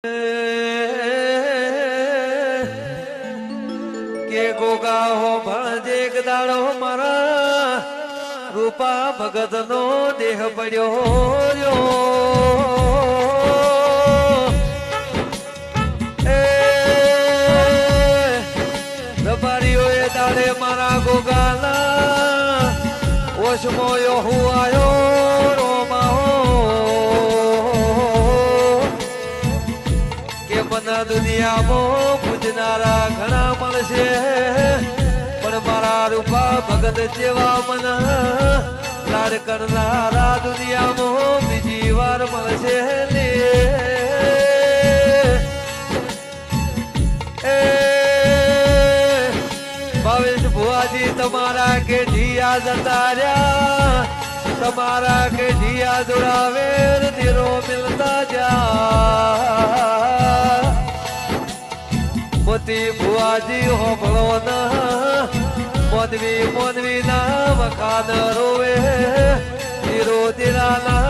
કે ગોગા હો ભણજે દાડો મારા રૂપા ભગત નો દેહ પડ્યો રબારીઓ એ દાડે મારા ગોગાના ઓશમો હું આયો દુનિયામાં પૂજનારા ઘણા મળશે પણ મારા રૂપા ભગત જેવા મન લાડ કરનારા દુનિયામાં બીજી વાર મળશે ને ભાવેશ ભુવાજી તમારા કે ઢિયા જતા રહ્યા તમારા કે ઢિયા દુરાવે તેરો મિલતા જા મોતી ભુવાજી હોભળો ના મોદવી ના વખાન રોવે તીરો તીરાના